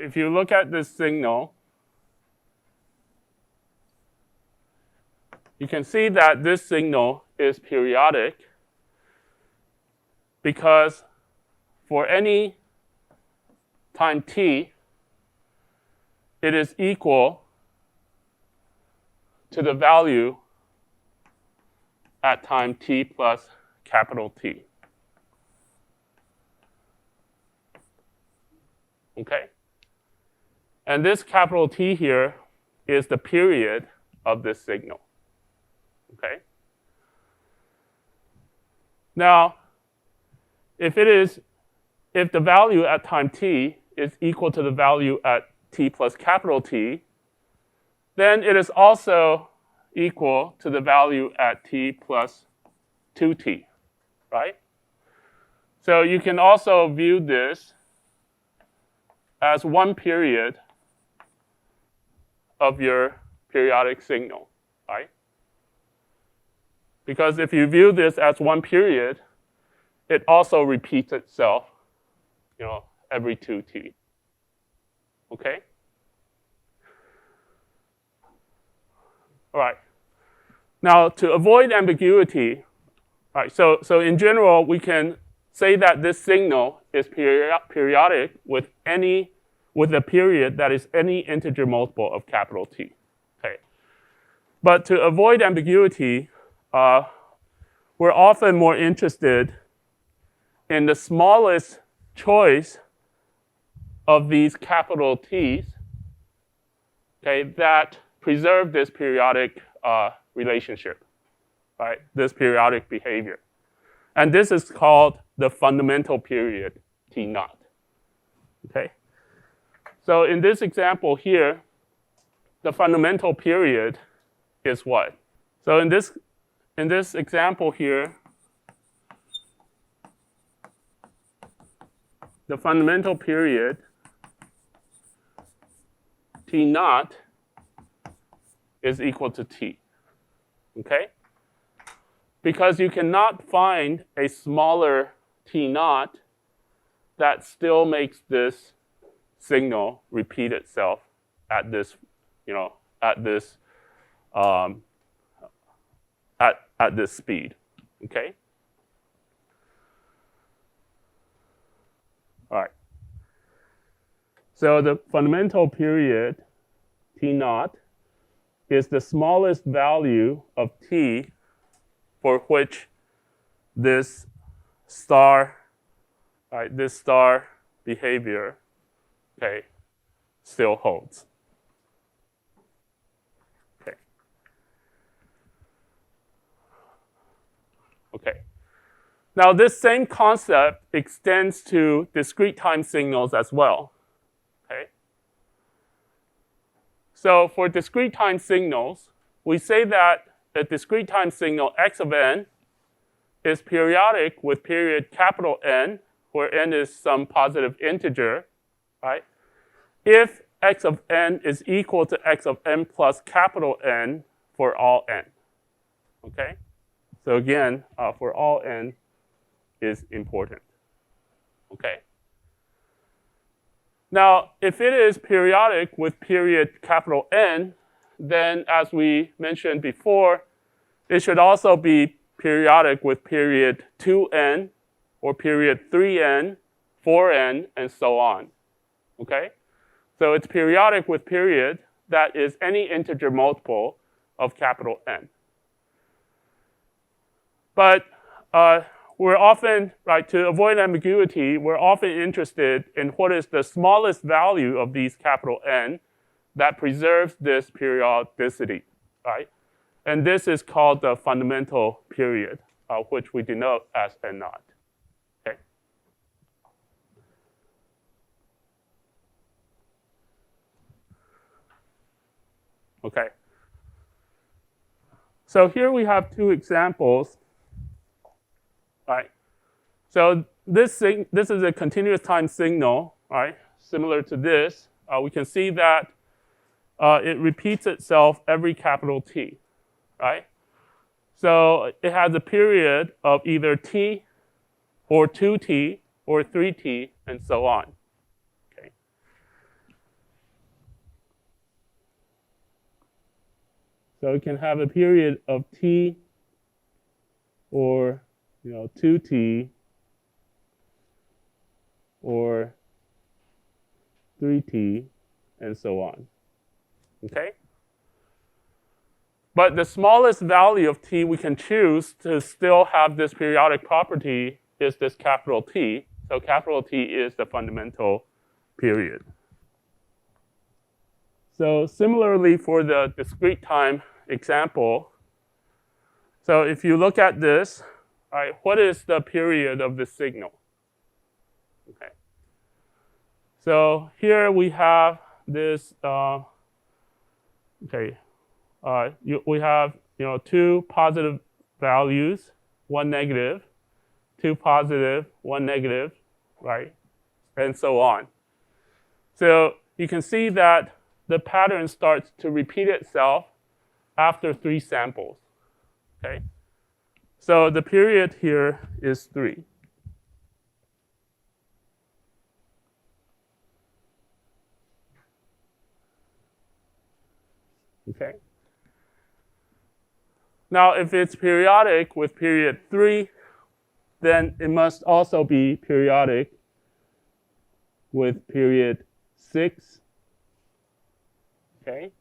if you look at this signal, you can see that this signal is periodic because for any time t, it is equal to the value at time t plus capital T. Okay? And this capital T here is the period of this signal. Okay? Now, if the value at time t is equal to the value at t plus capital T, then it is also equal to the value at t plus 2t, right? So you can also view this as one period of your periodic signal, right? Because if you view this as one period, it also repeats itself, every 2t. Okay? All right. Now, to avoid ambiguity, all right, so in general, we can say that this signal is periodic with a period that is any integer multiple of capital T. Okay. But to avoid ambiguity, we're often more interested in the smallest choice of these capital T's, okay, that preserve this periodic relationship, right? This periodic behavior. And this is called the fundamental period T naught. Okay? So in this example here, the fundamental period is what? So in this example here, the fundamental period T naught is equal to T. Okay? Because you cannot find a smaller T naught that still makes this signal repeat itself at this, at this speed. Okay? All right. So the fundamental period T naught is the smallest value of T for which this star behavior, okay, still holds. Okay. Okay. Now this same concept extends to discrete time signals as well. Okay. So for discrete time signals, we say that a discrete time signal x of n is periodic with period capital N, where n is some positive integer, right? If x of n is equal to x of n plus capital N for all n. Okay? So again, for all n is important. Okay? Now, if it is periodic with period capital N, then as we mentioned before, it should also be periodic with period 2n or period 3n, 4n, and so on. Okay? So it's periodic with period that is any integer multiple of capital N. But we're often, right, to avoid ambiguity, we're often interested in what is the smallest value of these capital N that preserves this periodicity, right? And this is called the fundamental period, which we denote as N naught. Okay. Okay. So here we have two examples. Right. So this is a continuous time signal, right? Similar to this. We can see that it repeats itself every capital T, right? So it has a period of either T or 2T or 3T and so on. Okay. So it can have a period of t or 2t or 3t and so on. Okay? But the smallest value of t we can choose to still have this periodic property is this capital T. So capital T is the fundamental period. So similarly for the discrete time example, so if you look at this, right, what is the period of the signal? Okay. So here we have this, we have two positive values, one negative, two positive, one negative, right, and so on. So you can see that the pattern starts to repeat itself after 3 samples. Okay, so the period here is 3. Okay. Now, if it's periodic with period 3, then it must also be periodic with period 6, okay,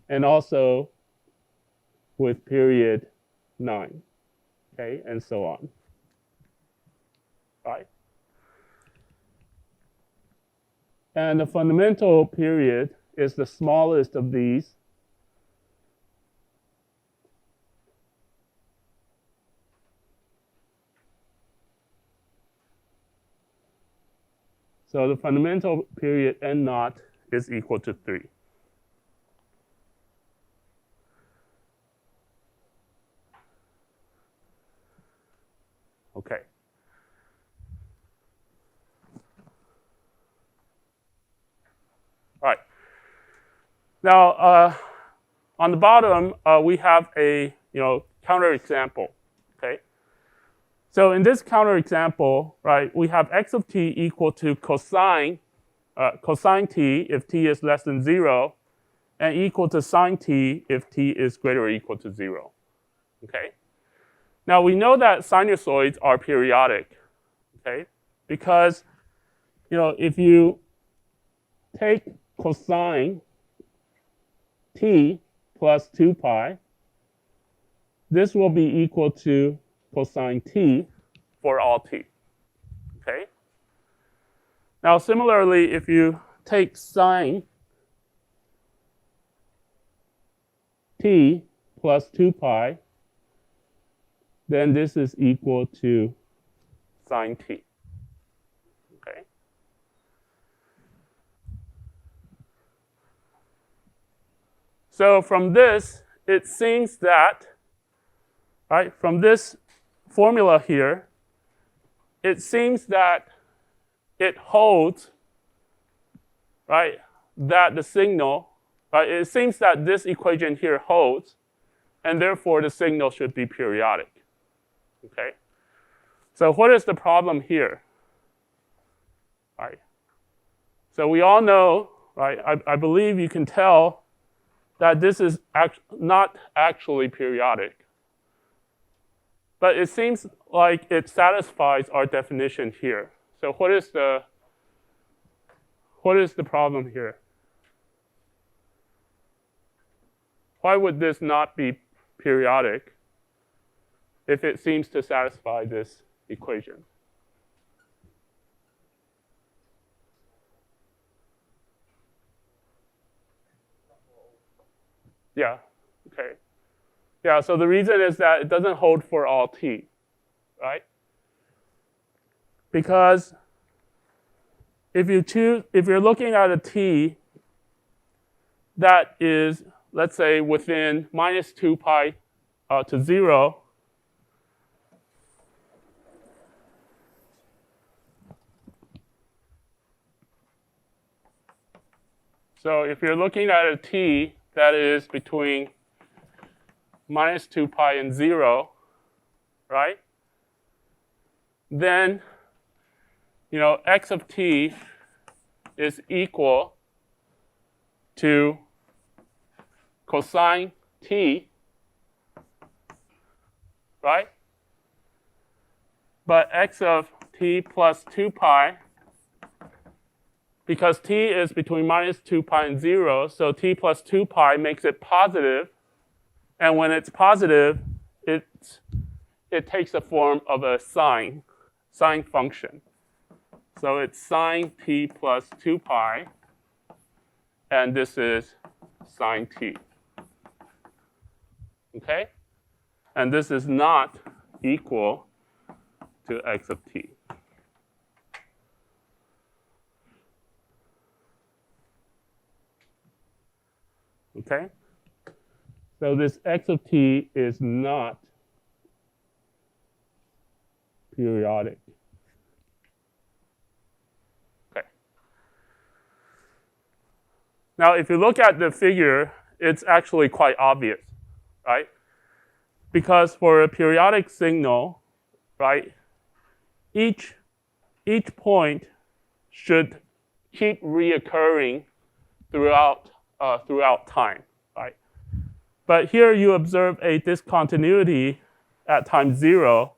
and also with period 9, okay, and so on, right? And the fundamental period is the smallest of these. So the fundamental period n naught is equal to 3. Okay. All right. Now, on the bottom, we have a counterexample. Okay. So in this counterexample, right, we have x of t equal to cosine t if t is less than 0, and equal to sine t if t is greater or equal to 0. Okay. Now we know that sinusoids are periodic. Okay, because if you take cosine t plus 2 pi, this will be equal to cosine t for all t. Okay? Now similarly, if you take sine t plus 2 pi, then this is equal to sine t. Okay? So from this, it seems that, right, from this formula here, it seems that it holds, right, that the signal, right, it seems that this equation here holds, and therefore the signal should be periodic. Okay? So what is the problem here? Right. So we all know, right, I believe you can tell that this is not actually periodic. But it seems like it satisfies our definition here. So what is the problem here? Why would this not be periodic if it seems to satisfy this equation? Yeah, okay. Yeah, so the reason is that it doesn't hold for all t, right? Because if you're looking at a t that is, let's say, within minus 2 pi to 0, so if you're looking at a t that is between minus 2 pi and 0, right? Then, x of t is equal to cosine t, right? But x of t plus 2 pi, because t is between minus 2 pi and 0, so t plus 2 pi makes it positive. And when it's positive, it takes the form of a sine function. So it's sine t plus 2 pi, and this is sine t. Okay? And this is not equal to x of t. Okay? So this x of t is not periodic. Okay. Now, if you look at the figure, it's actually quite obvious, right? Because for a periodic signal, right, each point should keep reoccurring throughout time, right? But here you observe a discontinuity at time 0,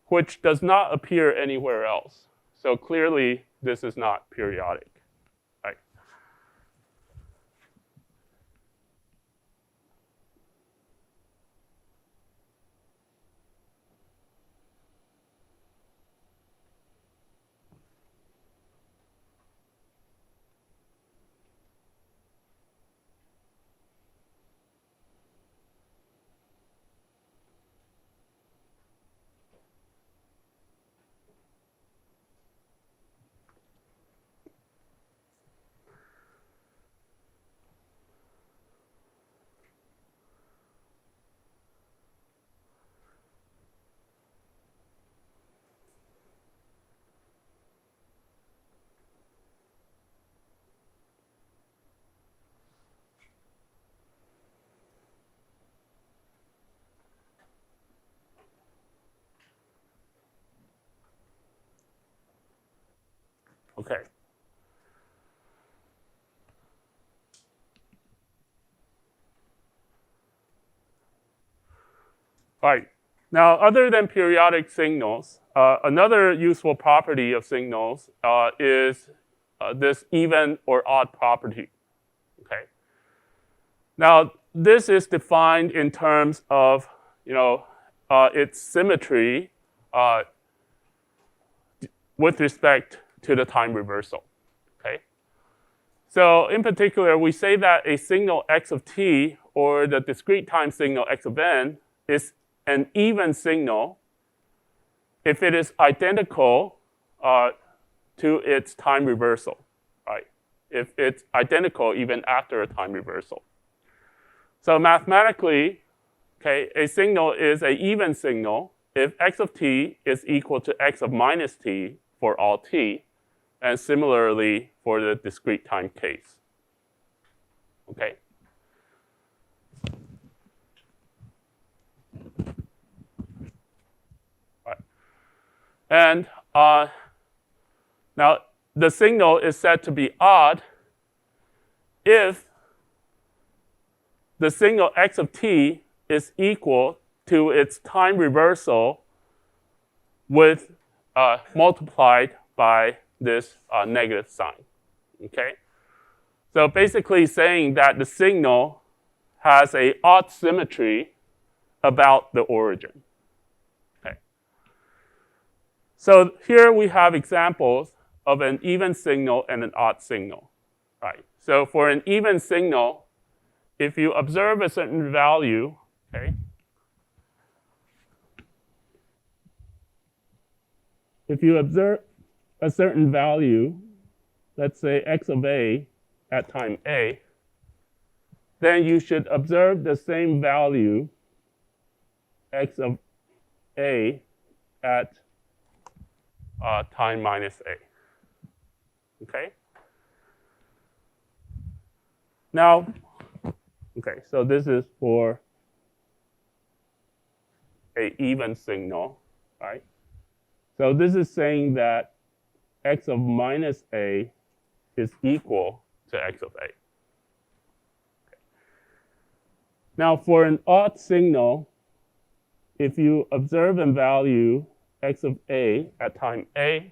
which does not appear anywhere else. So clearly, this is not periodic, right? Okay. All right. Now, other than periodic signals, another useful property of signals is this even or odd property. Okay. Now, this is defined in terms of its symmetry with respect to the time reversal. Okay. So in particular, we say that a signal x of t, or the discrete time signal x of n, is an even signal if it is identical to its time reversal, right? If it's identical even after a time reversal. So mathematically, okay, a signal is an even signal if x of t is equal to x of minus t for all t, and similarly for the discrete time case. Okay? Right. And now the signal is said to be odd if the signal x of t is equal to its time reversal with multiplied by this negative sign, okay? So basically saying that the signal has an odd symmetry about the origin, okay? So here we have examples of an even signal and an odd signal, right? So for an even signal, if you observe a certain value, okay, if you observe a certain value, let's say x of a at time a, then you should observe the same value, x of a, at time minus a. Okay? Now, okay, so this is for an even signal, right? So this is saying that x of minus a is equal to x of a. Okay. Now for an odd signal, if you observe and value x of a at time a,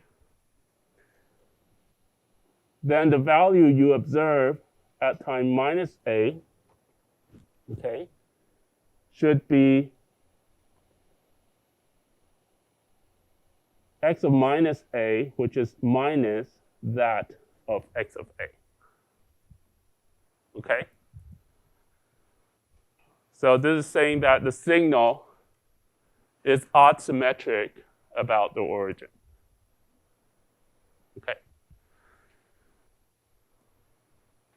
then the value you observe at time minus a, okay, should be x of minus a, which is minus that of x of a. Okay? So this is saying that the signal is odd symmetric about the origin. Okay.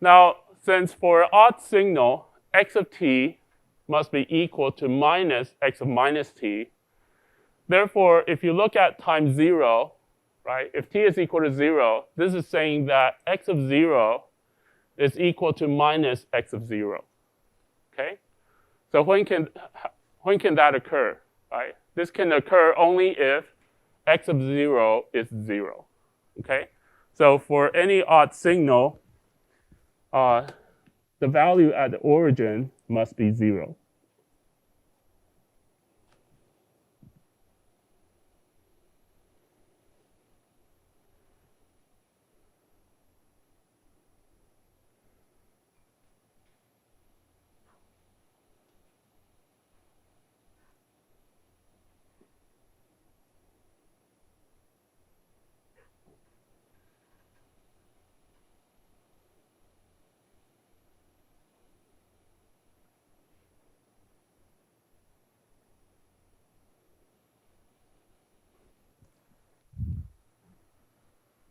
Now, since for an odd signal, x of t must be equal to minus x of minus t, therefore, if you look at time 0, right, if t is equal to 0, this is saying that x of 0 is equal to minus x of 0. Okay? So when can that occur? Right? This can occur only if x of 0 is 0. Okay? So for any odd signal, the value at the origin must be 0.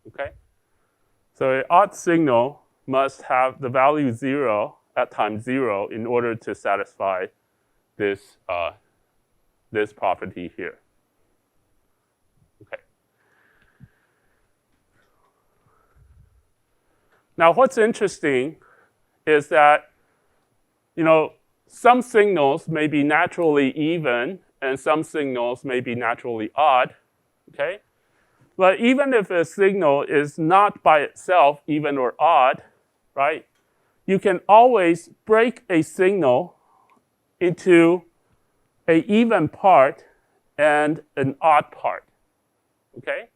Okay? So an odd signal must have the value 0 at time 0 in order to satisfy this, this property here. Okay. Now what's interesting is that, some signals may be naturally even and some signals may be naturally odd. Okay? But even if a signal is not by itself even or odd, right, you can always break a signal into an even part and an odd part, okay?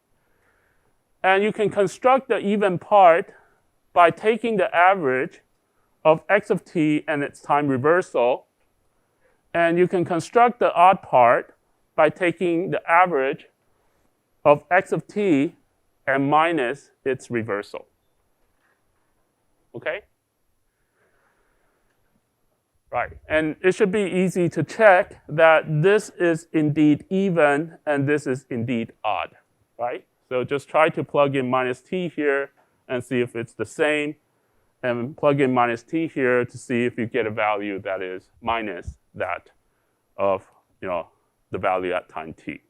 And you can construct the even part by taking the average of x of t and its time reversal, and you can construct the odd part by taking the average of x of t and minus its reversal. Okay? Right, and it should be easy to check that this is indeed even and this is indeed odd, right? So just try to plug in minus t here and see if it's the same, and plug in minus t here to see if you get a value that is minus that of, the value at time t.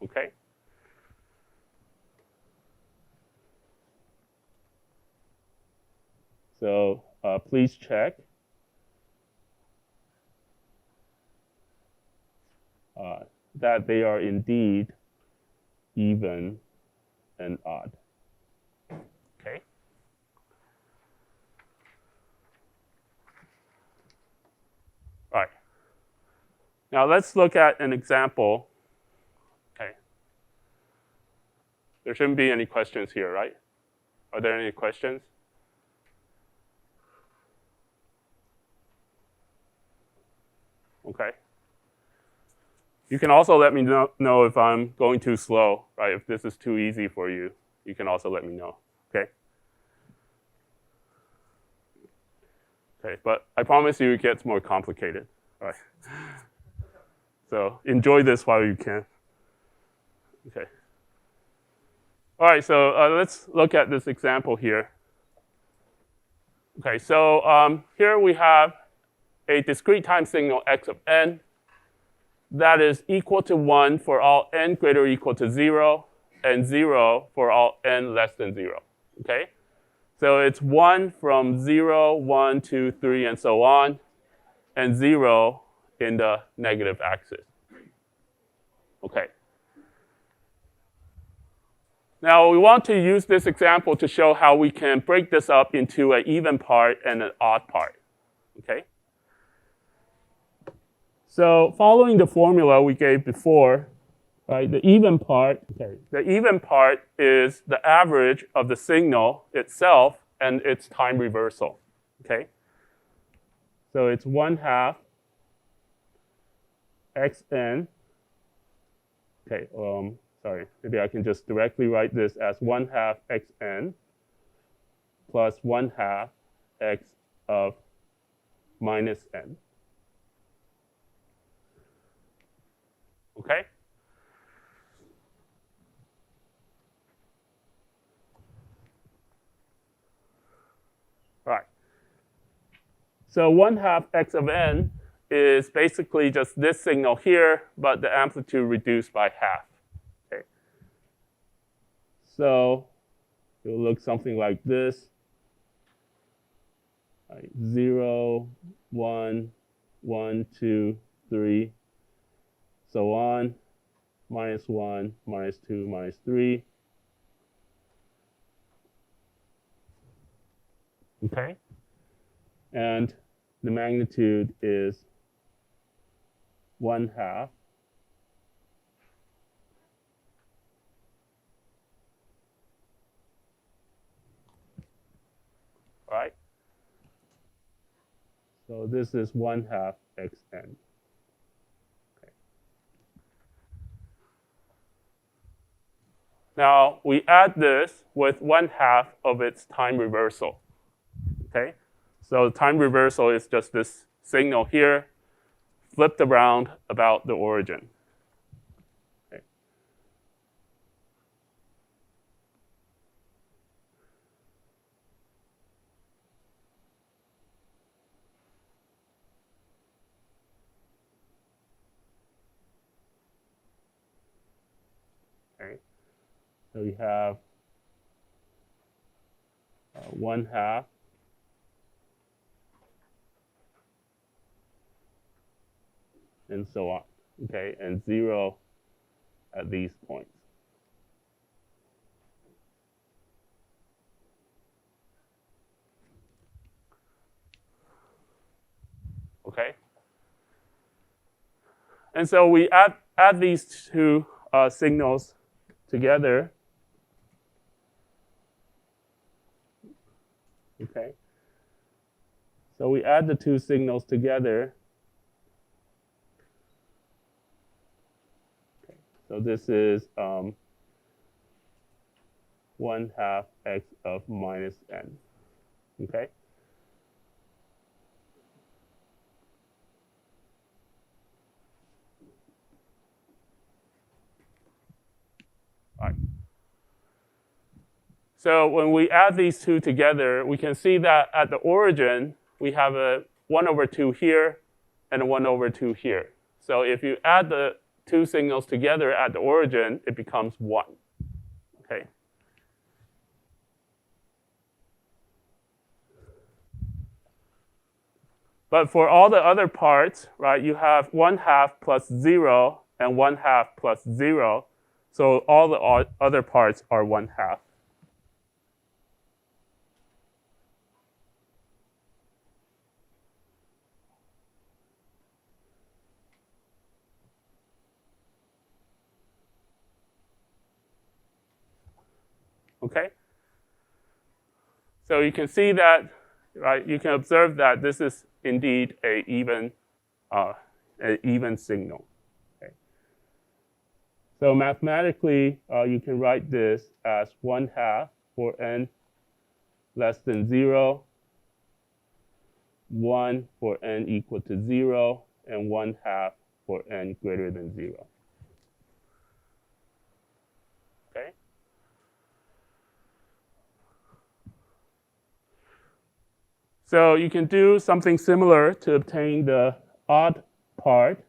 Okay? So please check that they are indeed even and odd. Okay? All right. Now let's look at an example. There shouldn't be any questions here, right? Are there any questions? Okay. You can also let me know if I'm going too slow, right? If this is too easy for you, you can also let me know, okay? Okay, but I promise you it gets more complicated, right? So enjoy this while you can. Okay. All right, so let's look at this example here. Okay, so here we have a discrete time signal x of n that is equal to 1 for all n greater or equal to 0, and 0 for all n less than 0. Okay? So it's 1 from 0, 1, 2, 3, and so on, and 0 in the negative axis. Okay. Now, we want to use this example to show how we can break this up into an even part and an odd part, okay? So following the formula we gave before, right, the even part is the average of the signal itself and its time reversal, okay? So it's 1/2 xn. Okay, sorry, maybe I can just directly write this as 1/2 xn plus 1/2 x of minus n. Okay? Right. So 1/2 x of n is basically just this signal here, but the amplitude reduced by half. Okay. So it will look something like this. Right. 0, 1, 1, 2, 3, so on, -1, -2, -3. Okay? And the magnitude is 1/2. Right? So this is 1/2 xn. Okay. Now we add this with 1/2 of its time reversal. Okay? So time reversal is just this signal here flipped around about the origin. Okay. Okay. So we have 1/2 and so on, okay, and 0 at these points. Okay? And so we add these two signals together. Okay? So we add the two signals together. So this is 1/2 x of minus n, okay? All right. So when we add these two together, we can see that at the origin, we have a 1/2 here and a 1/2 here. So if you add the two signals together at the origin, it becomes 1, okay? But for all the other parts, right, you have 1/2 plus 0 and 1/2 plus 0. So all the other parts are 1/2. Okay? So you can see that, right? You can observe that this is indeed an even signal. Okay? So mathematically, you can write this as 1/2 for n less than 0, 1 for n equal to 0, and 1/2 for n greater than 0. Okay? So you can do something similar to obtain the odd part.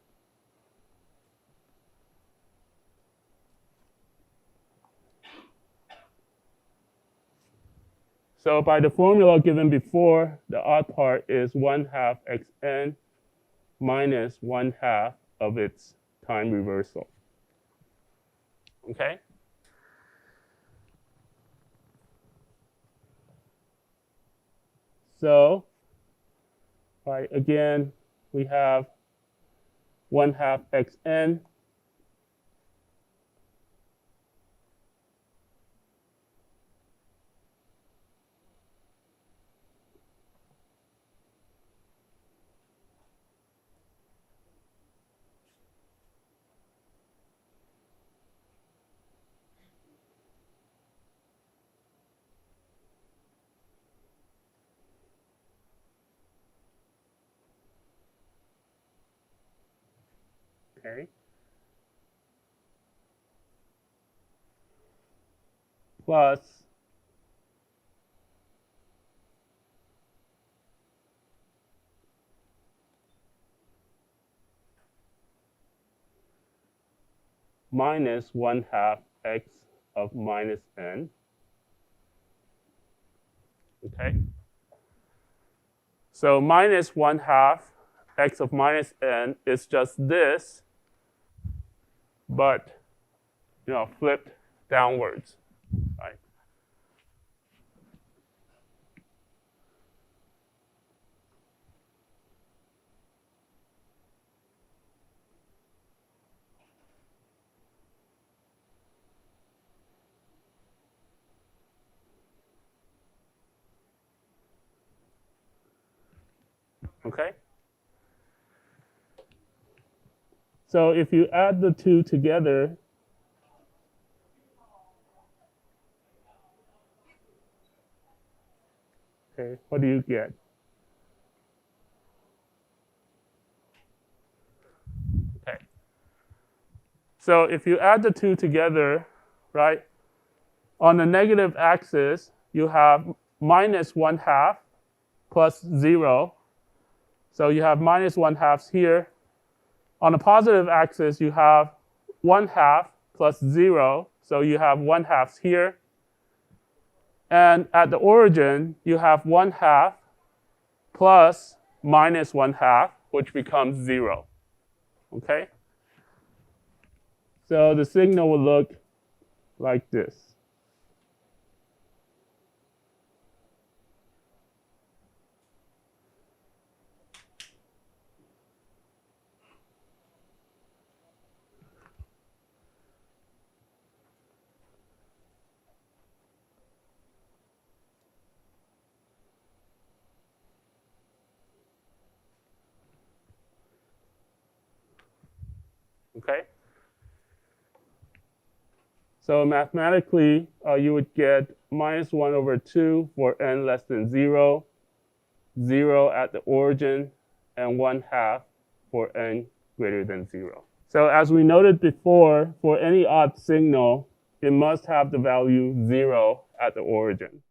So by the formula given before, the odd part is 1/2 xn minus 1/2 of its time reversal. Okay? so, right, again, we have 1/2 xn. Okay. Plus minus 1/2 x of minus n. Okay. So minus 1/2 x of minus n is just this, but flipped downwards, right? Okay. So if you add the two together, okay, what do you get? Okay. So if you add the two together, right, on the negative axis, you have minus 1/2 plus 0. So you have minus 1/2 here. On the positive axis, you have 1/2 plus 0. So you have 1/2 here. And at the origin, you have 1/2 plus minus 1/2, which becomes 0. Okay? So the signal will look like this. Okay? So mathematically, you would get minus 1/2 for n less than 0, 0 at the origin, and 1/2 for n greater than 0. So as we noted before, for any odd signal, it must have the value 0 at the origin.